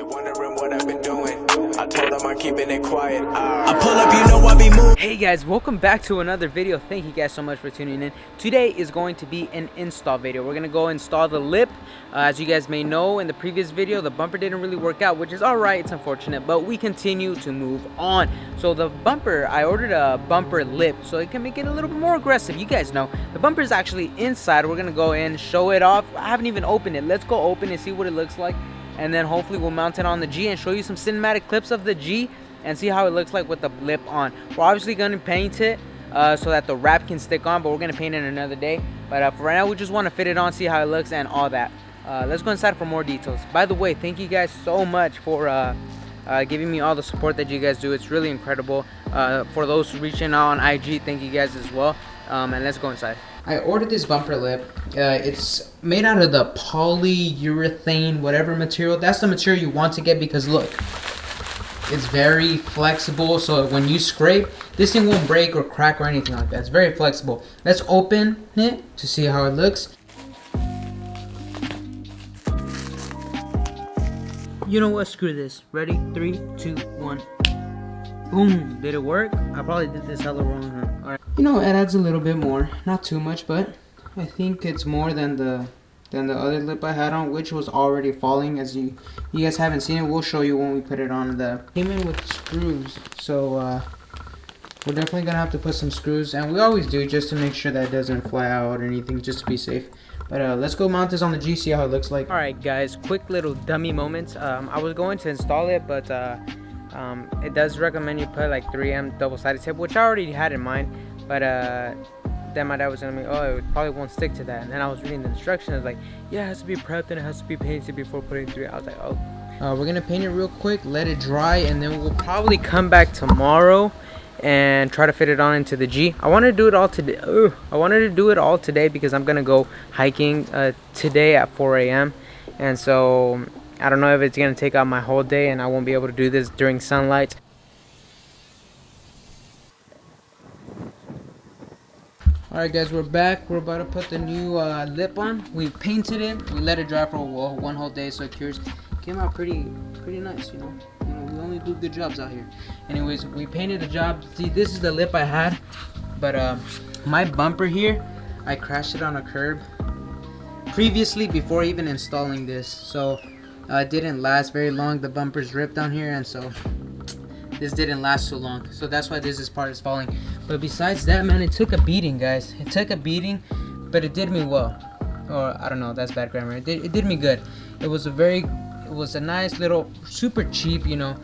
wondering what I've been doing. I told them I'm keeping it quiet. I pull up, you know I be moving. Hey guys, welcome back to another video. Thank you guys so much for tuning in. Today is going to be an install video. We're gonna go install the lip. As you guys may know, in the previous video the bumper didn't really work out, which is alright. It's unfortunate, but we continue to move on. So the bumper, I ordered a bumper lip so it can make it a little bit more aggressive. You guys know the bumper is actually inside. We're gonna go in, show it off. I haven't even opened it. Let's go open and see what it looks like, and then hopefully we'll mount it on the G and show you some cinematic clips of the G and see how it looks like with the lip on. We're obviously going to paint it so that the wrap can stick on, but we're going to paint it another day. But for right now, we just want to fit it on, see how it looks and all that. Let's go inside for more details. By the way, thank you guys so much for giving me all the support that you guys do. It's really incredible. For those reaching out on IG, thank you guys as well. And let's go inside. I ordered this bumper lip. It's made out of the polyurethane, whatever material. That's the material you want to get because look, it's very flexible. So when you scrape, this thing won't break or crack or anything like that. It's very flexible. Let's open it to see how it looks. You know what? Screw this. Ready? 3, 2, 1. Boom. Did it work? I probably did this hella wrong, huh? Alright. You know, it adds a little bit more. Not too much, but I think it's more than the other lip I had on, which was already falling. As you guys haven't seen it, we'll show you when we put it on. The came in with screws, so we're definitely gonna have to put some screws, and we always do, just to make sure that it doesn't fly out or anything, just to be safe. But let's go mount this on the G, see how it looks like. Alright guys, quick little dummy moments. I was going to install it, but it does recommend you put like 3M double-sided tape, which I already had in mind, but then my dad was telling me, oh, it probably won't stick to that. And then I was reading the instructions. I was like, yeah, it has to be prepped and it has to be painted before putting 3. I was like, oh. We're gonna paint it real quick, let it dry, and then we'll probably come back tomorrow and try to fit it on into the G. I wanted to do it all today. I wanted to do it all today because I'm gonna go hiking today at 4 a.m. and so I don't know if it's gonna take out my whole day and I won't be able to do this during sunlight. Alright guys, we're back. We're about to put the new lip on. We painted it. We let it dry for one whole day so it cures. Came out pretty nice, you know. We only do good jobs out here. Anyways, we painted the job. See, this is the lip I had, but my bumper here, I crashed it on a curb previously before even installing this, so it didn't last very long. The bumper's ripped down here, and so this didn't last so long, so that's why this part is falling. But besides that, man, it took a beating, guys. It took a beating, but it did me well. Or I don't know, that's bad grammar. It did me good. It was a nice little, super cheap, you know,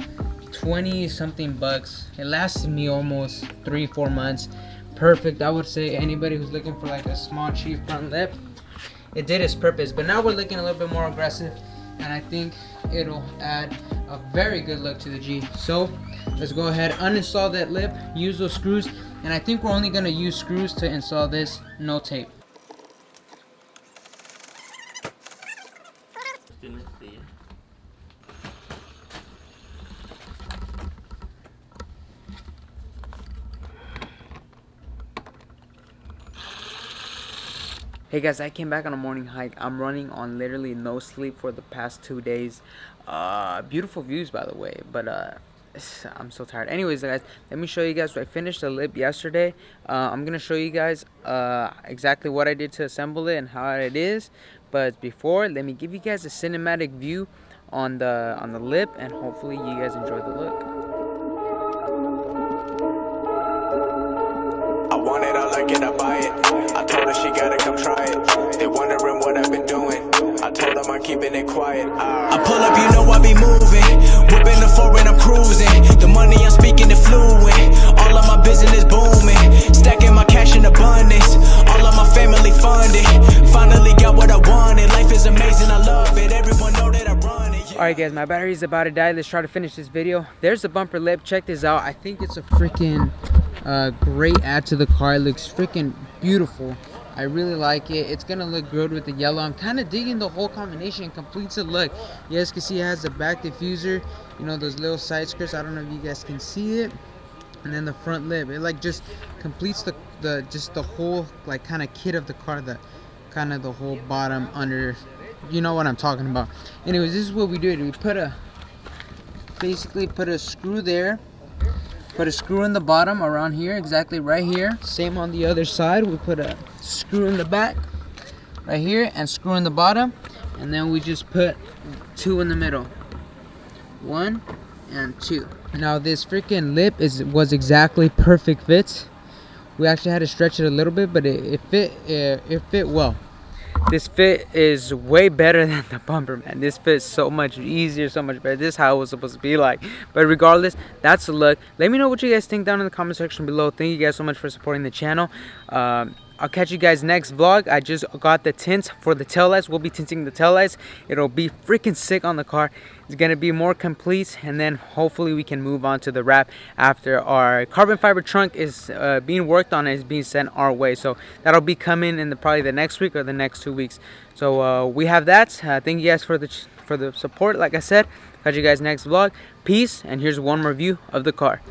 20 something bucks. It lasted me almost 3-4 months. Perfect. I would say anybody who's looking for like a small cheap front lip, it did its purpose. But now we're looking a little bit more aggressive, and I think it'll add a very good look to the G. So let's go ahead, uninstall that lip, use those screws, and I think we're only going to use screws to install this, no tape. Hey guys, I came back on a morning hike. I'm running on literally no sleep for the past 2 days. Beautiful views, by the way, but I'm so tired. Anyways, guys, let me show you guys. I finished the lip yesterday. I'm gonna show you guys exactly what I did to assemble it and how it is. But before, let me give you guys a cinematic view on the lip, and hopefully you guys enjoy the look. I want it, I like it, I buy it. I told her she gotta come try it. They wondering what I've been doing. I told them I'm keeping it quiet. I pull up, you know I be moving. Whipping the foreign, I'm cruising. The money I'm speaking is fluent. All of my business booming. Stacking my cash in abundance. All of my family funded. Finally got what I wanted. Life is amazing, I love it. Everyone know that I run it. Alright guys, my battery's about to die. Let's try to finish this video. There's the bumper lip. Check this out. I think it's a freaking great add to the car. It looks freaking beautiful. I really like it. It's gonna look good with the yellow. I'm kind of digging the whole combination. It completes it. Look, you guys can see it has the back diffuser, you know, those little side skirts. I don't know if you guys can see it, and then the front lip. It like just completes the whole like kind of kit of the car, the kind of the whole bottom under, you know what I'm talking about. Anyways, this is what we did. We put a basically put a screw there, put a screw in the bottom around here, exactly right here. Same on the other side, we put a screw in the back right here and screw in the bottom, and then we just put 2 in the middle, 1 and 2. Now this freaking lip was exactly perfect fit. We actually had to stretch it a little bit, but it fit well. This fit is way better than the bumper, man. This fits so much easier, so much better. This is how it was supposed to be like. But regardless, that's the look. Let me know what you guys think down in the comment section below. Thank you guys so much for supporting the channel. I'll catch you guys next vlog. I just got the tint for the taillights. We'll be tinting the taillights. It'll be freaking sick on the car. It's gonna be more complete, and then hopefully we can move on to the wrap after our carbon fiber trunk is being worked on and is being sent our way. So that'll be coming in probably the next week or the next 2 weeks. So we have that. Thank you guys for the support. Like I said, catch you guys next vlog. Peace, and here's one more view of the car.